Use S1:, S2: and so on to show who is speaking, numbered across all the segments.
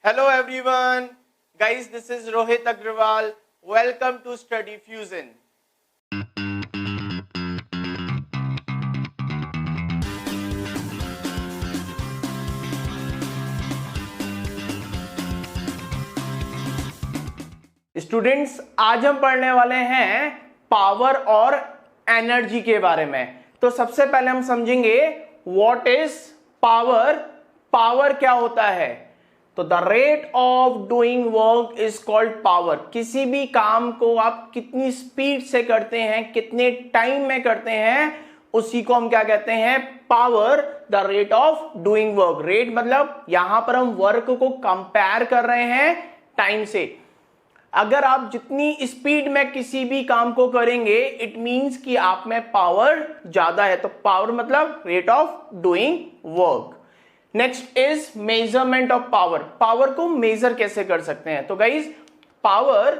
S1: Hello everyone, guys, this is Rohit Agrawal. Welcome to Study Fusion. Students, आज हम पढ़ने वाले हैं पावर और एनर्जी के बारे में। तो सबसे पहले हम समझेंगे व्हाट इज पावर। पावर क्या होता है? तो the rate of doing work is called power. किसी भी काम को आप कितनी स्पीड से करते हैं, कितने टाइम में करते हैं, उसी को हम क्या कहते हैं? Power. The rate of doing work. Rate मतलब यहां पर हम वर्क को कंपेयर कर रहे हैं टाइम से। अगर आप जितनी स्पीड में किसी भी काम को करेंगे, इट मींस कि आप में पावर ज्यादा है। तो पावर मतलब rate of doing work. Next is measurement of power. Power को मेजर कैसे कर सकते हैं? तो गाइज पावर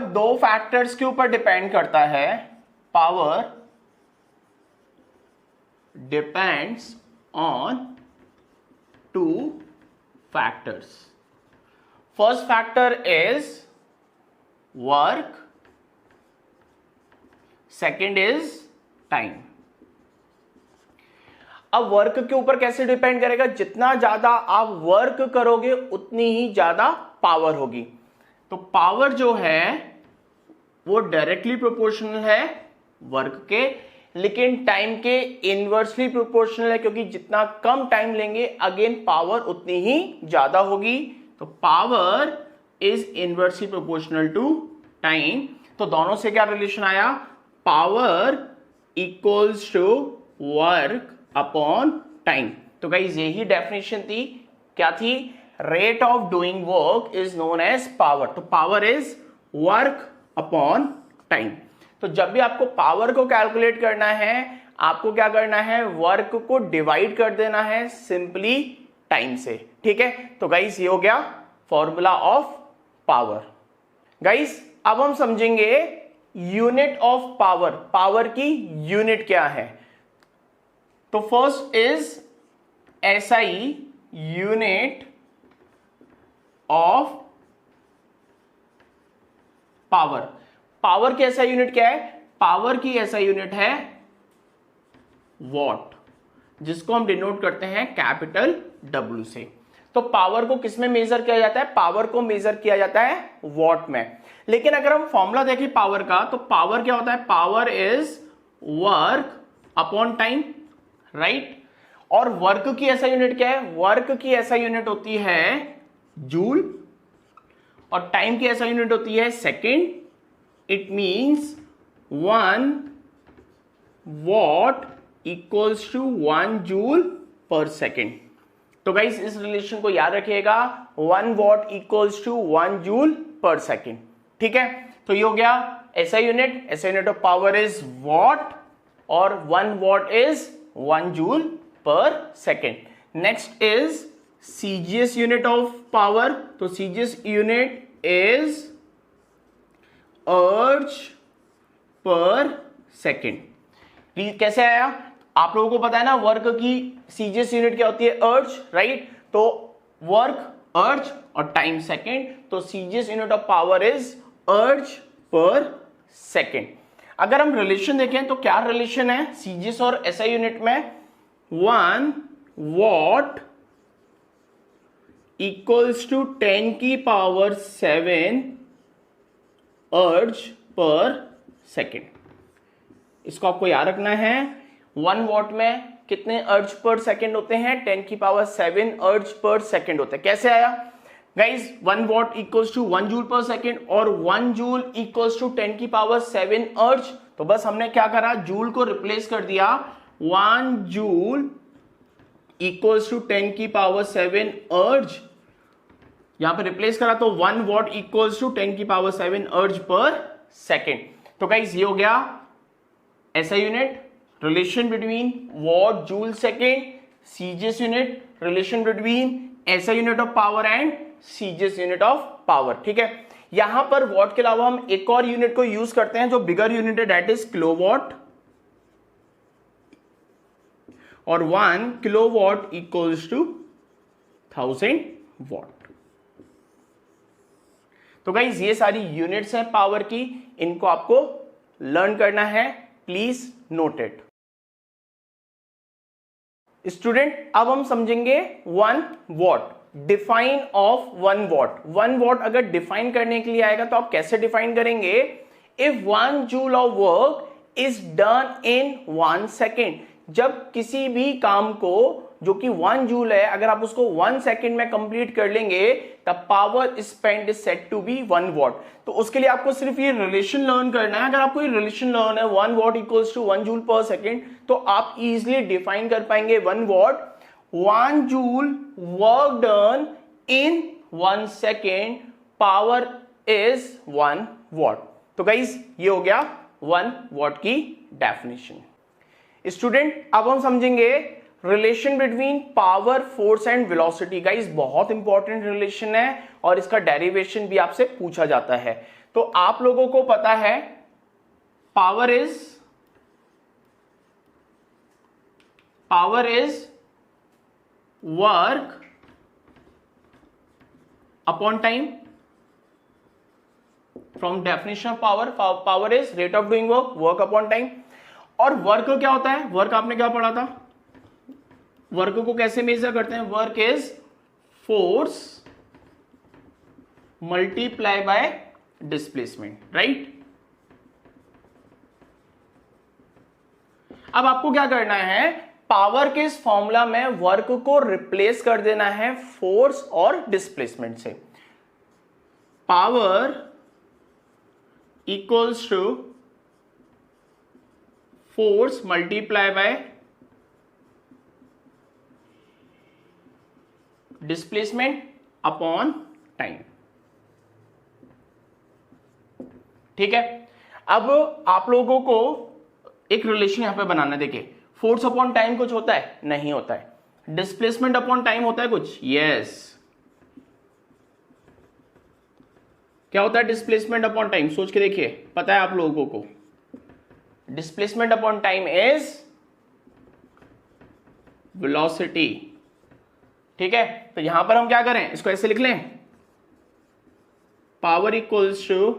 S1: दो फैक्टर्स के ऊपर डिपेंड करता है। Power depends on two factors. First factor is work, second is time. अब वर्क के ऊपर कैसे डिपेंड करेगा? जितना ज्यादा आप वर्क करोगे उतनी ही ज्यादा पावर होगी। तो पावर जो है वो डायरेक्टली प्रोपोर्शनल है वर्क के, लेकिन टाइम के इनवर्सली प्रोपोर्शनल है, क्योंकि जितना कम टाइम लेंगे अगेन पावर उतनी ही ज्यादा होगी। तो power is inversely proportional to time. तो दोनों से क्या रिलेशन आया? Power equals to work upon time. तो गाइस यही डेफिनेशन थी। क्या थी? Rate of doing work is known as power. तो power is work upon time. तो जब भी आपको पावर को कैलकुलेट करना है, आपको क्या करना है? वर्क को डिवाइड कर देना है सिंपली टाइम से। ठीक है, तो गाइस ये हो गया फॉर्मूला ऑफ पावर। गाइस अब हम समझेंगे यूनिट ऑफ पावर। पावर की यूनिट क्या है? तो first is SI, unit of power. Power की एसआई यूनिट क्या है? पावर की एसआई यूनिट है वॉट, जिसको हम डिनोट करते हैं कैपिटल W से। तो पावर को किस में मेजर किया जाता है? पावर को मेजर किया जाता है वॉट में। लेकिन अगर हम फॉर्मूला देखें पावर का, तो पावर क्या होता है? Power is work upon time, right. और वर्क की ऐसा यूनिट क्या है? वर्क की ऐसा यूनिट होती है जूल, और टाइम की ऐसा यूनिट होती है second. It means 1 watt equals to 1 joule per second. तो गाइस इस रिलेशन को याद रखिएगा, 1 watt equals to 1 joule per second. ठीक है, तो ये हो गया ऐसा यूनिट। ऐसा unit of power is watt, और 1 watt is 1 joule per second. Next is CGS unit of power. तो CGS unit is erg per second. कैसे आया? आप लोगों को पता है ना, वर्क की सीजीएस यूनिट क्या होती है? अर्ज, राइट। तो वर्क अर्ज और टाइम सेकेंड। तो CGS unit of power is erg per second. अगर हम रिलेशन देखें तो क्या रिलेशन है सीजीएस और एसआई यूनिट में? 1 वॉट इक्वल्स टू 10 की पावर 7 अर्ज पर सेकेंड। इसको आपको याद रखना है। 1 वॉट में कितने अर्ज पर सेकेंड होते हैं? 10 की पावर 7 अर्ज पर सेकेंड होते हैं। कैसे आया guys? 1 watt equals to 1 joule per second, और 1 जूल इक्वल्स टू 10 की पावर 7 अर्ज। तो बस हमने क्या करा? जूल को रिप्लेस कर दिया। 1 जूल इक्वल्स टू 10 की पावर 7 अर्ज, यहां पर रिप्लेस करा, तो 1 वॉट इक्वल्स टू 10 की पावर 7 अर्ज पर सेकेंड। तो गाइज ये हो गया ऐसा unit, relation between watt joule second, CGS unit, relation between SI unit of power and CGS unit of power. ठीक है, यहां पर वॉट के अलावा हम एक और यूनिट को यूज करते हैं जो बिगर यूनिट है, दैट इज किलोवॉट। और 1 किलोवॉट इक्वल्स टू 1000 वॉट। तो गाइज ये सारी यूनिट्स हैं पावर की, इनको आपको लर्न करना है, प्लीज नोट इट। स्टूडेंट अब हम समझेंगे 1 what, define of 1 watt. 1 what अगर डिफाइन करने के लिए आएगा तो आप कैसे डिफाइन करेंगे? If 1 joule of work is done in 1 second, जब किसी भी काम को जो कि 1 जूल है, अगर आप उसको 1 सेकेंड में कंप्लीट कर लेंगे तब power spend is said to be 1 watt. तो उसके लिए आपको सिर्फ ये रिलेशन लर्न करना है। अगर आपको ये रिलेशन लर्न है 1 watt equals to 1 joule per second, तो आप इजिली डिफाइन कर पाएंगे 1 watt, 1 joule work done in 1 second, power is 1 watt. तो गाइस ये हो गया 1 वॉट की डेफिनेशन। स्टूडेंट अब हम समझेंगे relation between power, force and velocity. Guys बहुत इंपॉर्टेंट रिलेशन है और इसका डेरिवेशन भी आपसे पूछा जाता है। तो आप लोगों को पता है power is work upon time. From definition of power is rate of doing work upon time. और वर्क क्या होता है? वर्क आपने क्या पढ़ा था? वर्क को कैसे मेजर करते हैं? Work is force multiply by displacement, right? अब आपको क्या करना है, पावर के इस फॉर्मूला में वर्क को रिप्लेस कर देना है फोर्स और डिस्प्लेसमेंट से। Power equals to force multiply by displacement upon time. ठीक है, अब आप लोगों को एक रिलेशन यहां पे बनाना। देखिए, फोर्स अपॉन टाइम कुछ होता है? नहीं होता है। डिस्प्लेसमेंट अपॉन टाइम होता है कुछ? यस। क्या होता है डिस्प्लेसमेंट अपॉन टाइम? सोच के देखिए, पता है आप लोगों को? Displacement upon time is velocity. ठीक है, तो यहां पर हम क्या करें, इसको ऐसे लिख लें, power equals to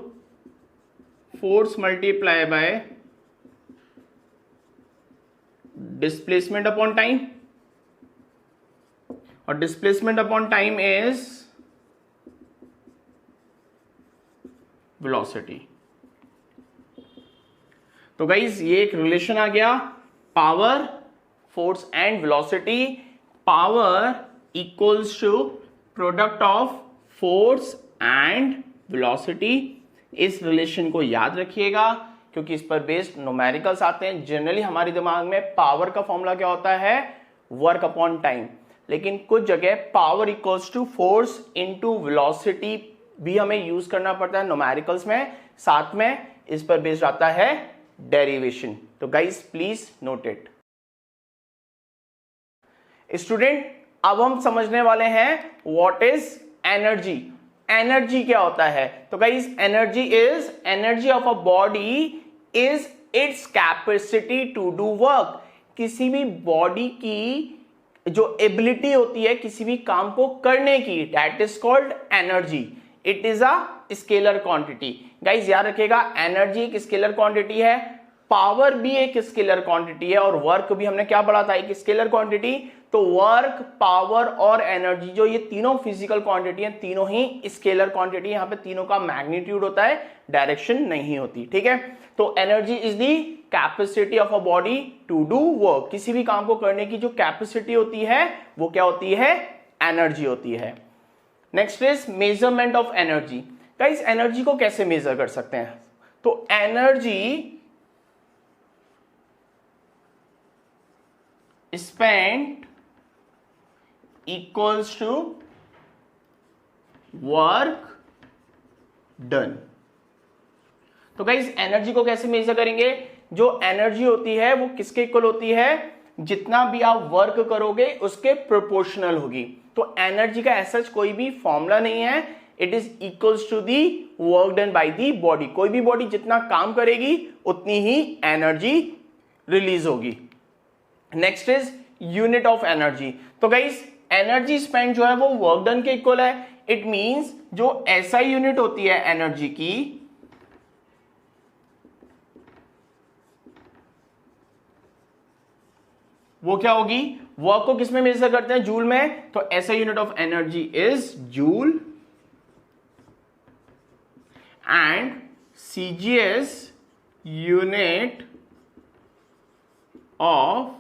S1: force multiply by displacement upon time, और displacement upon time is velocity. तो गाइज ये एक रिलेशन आ गया, power, force and velocity. Power equals to product of force and velocity. इस रिलेशन को याद रखिएगा क्योंकि इस पर बेस्ड न्यूमेरिकल्स आते हैं। जनरली हमारे दिमाग में पावर का फॉर्मूला क्या होता है? Work upon time. लेकिन कुछ जगह power equals to force into velocity भी हमें यूज करना पड़ता है न्यूमेरिकल्स में। साथ में इस पर बेस्ड आता है डेरिवेशन। तो guys please note it. Student अब हम समझने वाले हैं व्हाट इज एनर्जी। एनर्जी क्या होता है? तो guys energy is energy of a body is its capacity to do work. किसी भी बॉडी की जो एबिलिटी होती है किसी भी काम को करने की, that is called energy. It is a scalar quantity. Guys याद रखिएगा, एनर्जी एक स्केलर क्वांटिटी है, पावर भी एक स्केलर क्वांटिटी है, और वर्क भी हमने क्या पढ़ा था? एक स्केलर क्वांटिटी। तो वर्क, पावर और एनर्जी जो ये तीनों फिजिकल क्वांटिटी हैं, तीनों ही स्केलर क्वांटिटी। यहां पे तीनों का मैग्नीट्यूड होता है, डायरेक्शन नहीं होती। ठीक है, तो energy is the capacity of a body to do work. किसी भी काम को करने की जो कैपेसिटी होती है वो क्या होती है? एनर्जी होती है। Next is measurement of energy. Guys energy को कैसे मेजर कर सकते हैं? तो energy spent equals to work done। तो गाइस एनर्जी को कैसे मेजर करेंगे? जो एनर्जी होती है वो किसके इक्वल होती है? जितना भी आप वर्क करोगे उसके प्रोपोर्शनल होगी। तो एनर्जी का ऐसा कोई भी फॉर्मूला नहीं है, it is equals to the work done by the body. कोई भी बॉडी जितना काम करेगी उतनी ही एनर्जी रिलीज होगी। Next is unit of energy. तो गाइस एनर्जी स्पेंड जो है वो वर्क डन के इक्वल है। इट मींस जो SI यूनिट होती है एनर्जी की, वो क्या होगी, वर्क को किस में मेजर करते हैं, जूल में, तो SI unit of energy is joule and CGS unit of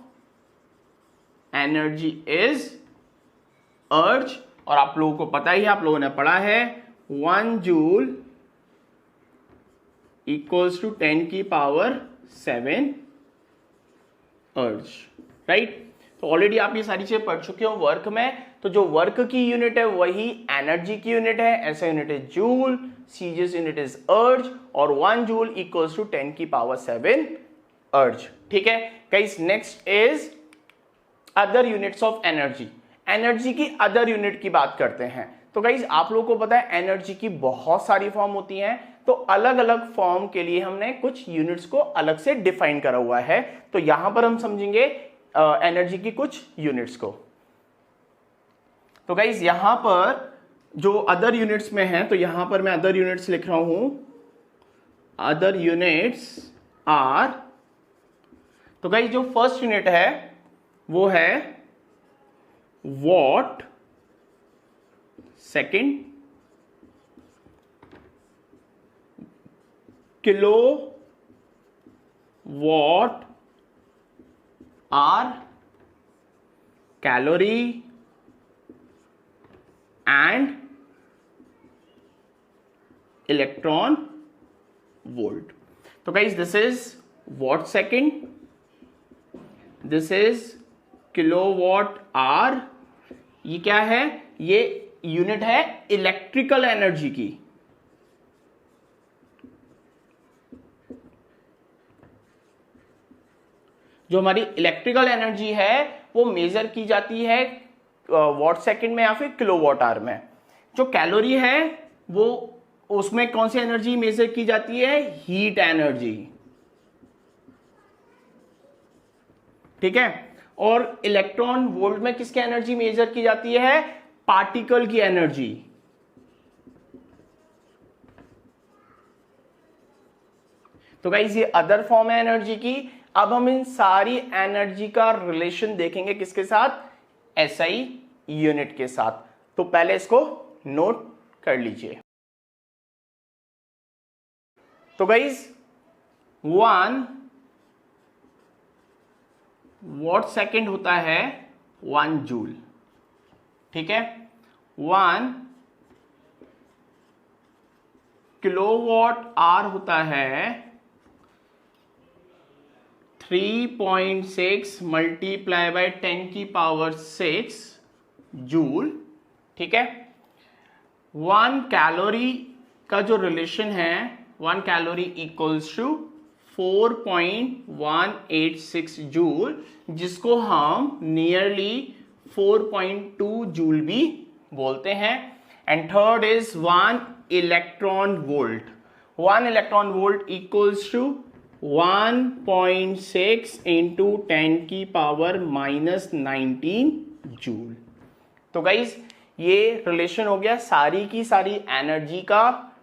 S1: energy is अर्ज। और आप लोगों को पता ही है, आप लोगों ने पढ़ा है 1 जूल इक्वल्स टू 10⁷ अर्ज, राइट। तो ऑलरेडी आप ये सारी चीजें पढ़ चुके हो वर्क में। तो जो वर्क की यूनिट है वही एनर्जी की यूनिट है। SI unit is joule, CGS unit is अर्ज, और 1 जूल इक्वल्स टू 10⁷ अर्ज। ठीक है guys, next is other units of energy. Energy की अदर यूनिट की बात करते हैं। तो गाइस आप लोगों को पता है एनर्जी की बहुत सारी फॉर्म होती हैं, तो अलग अलग फॉर्म के लिए हमने कुछ यूनिट्स को अलग से डिफाइन करा हुआ है। तो यहां पर हम समझेंगे एनर्जी की कुछ यूनिट्स को। तो गाइस यहां पर जो अदर यूनिट्स में है, तो यहां पर मैं अदर यूनिट्स लिख रहा हूं। अदर यूनिट्स आर, तो गाइस जो फर्स्ट यूनिट है वो है watt second, kilo watt hour, calorie and electron volt. तो guys this is watt second, this is kilowatt hour. ये क्या है, ये यूनिट है इलेक्ट्रिकल एनर्जी की। जो हमारी इलेक्ट्रिकल एनर्जी है वो मेजर की जाती है वॉट सेकंड में या फिर किलोवाट आवर में। जो कैलोरी है वो उसमें कौन सी एनर्जी मेजर की जाती है, हीट एनर्जी। ठीक है, और इलेक्ट्रॉन वोल्ट में किसकी एनर्जी मेजर की जाती है, पार्टिकल की एनर्जी। तो गाइस ये अदर फॉर्म है एनर्जी की। अब हम इन सारी एनर्जी का रिलेशन देखेंगे किसके साथ, SI यूनिट के साथ। तो पहले इसको नोट कर लीजिए। तो गाइस 1 वॉट सेकेंड होता है 1 जूल। ठीक है, 1 किलोवाट आवर होता है 3.6 मल्टीप्लाई बाय 10⁶ जूल। ठीक है, 1 कैलोरी का जो रिलेशन है, 1 कैलोरी इक्वल्स टू 4.186 जूल, जिसको हम नियरली 4.2 जूल भी बोलते हैं। And third is 1 electron volt. 1 electron volt equals to 1.6 into 10⁻⁻19 joule. तो गाइज ये रिलेशन हो गया सारी की सारी एनर्जी का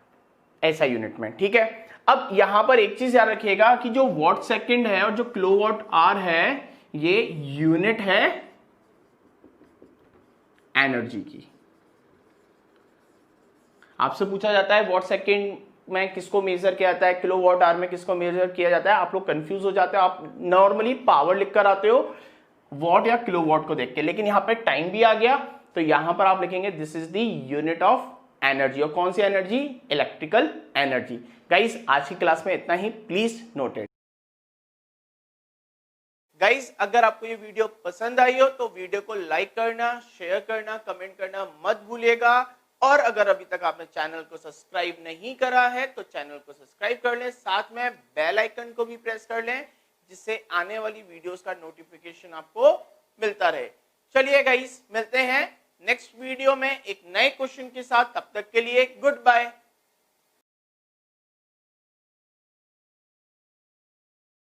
S1: SI यूनिट में। ठीक है, अब यहां पर एक चीज याद रखिएगा कि जो वॉट सेकंड है और जो किलोवाट आवर है, ये यूनिट है एनर्जी की। आपसे पूछा जाता है वॉट सेकंड में किसको मेजर किया जाता है, किलोवाट आवर में किसको मेजर किया जाता है। आप लोग कंफ्यूज हो जाते हो, आप नॉर्मली पावर लिखकर आते हो वॉट या किलोवाट को देख के, लेकिन यहां पे टाइम भी आ गया, तो यहां पर आप लिखेंगे this is the unit of energy. और कौन सी एनर्जी, इलेक्ट्रिकल एनर्जी। गाइस आज की क्लास में इतना ही, प्लीज नोट इट। गाइस अगर आपको ये वीडियो पसंद आई हो तो वीडियो को लाइक करना, शेयर करना, कमेंट करना मत भूलिएगा। और अगर अभी तक आपने चैनल को सब्सक्राइब नहीं करा है तो चैनल को सब्सक्राइब कर लें, साथ में बेल आइकन को भी प्रेस कर लें, जिससे आने वाली वीडियोस का नोटिफिकेशन आपको मिलता रहे। चलिए गाइस मिलते हैं नेक्स्ट वीडियो में एक नए क्वेश्चन के साथ, तब तक के लिए गुड बाय।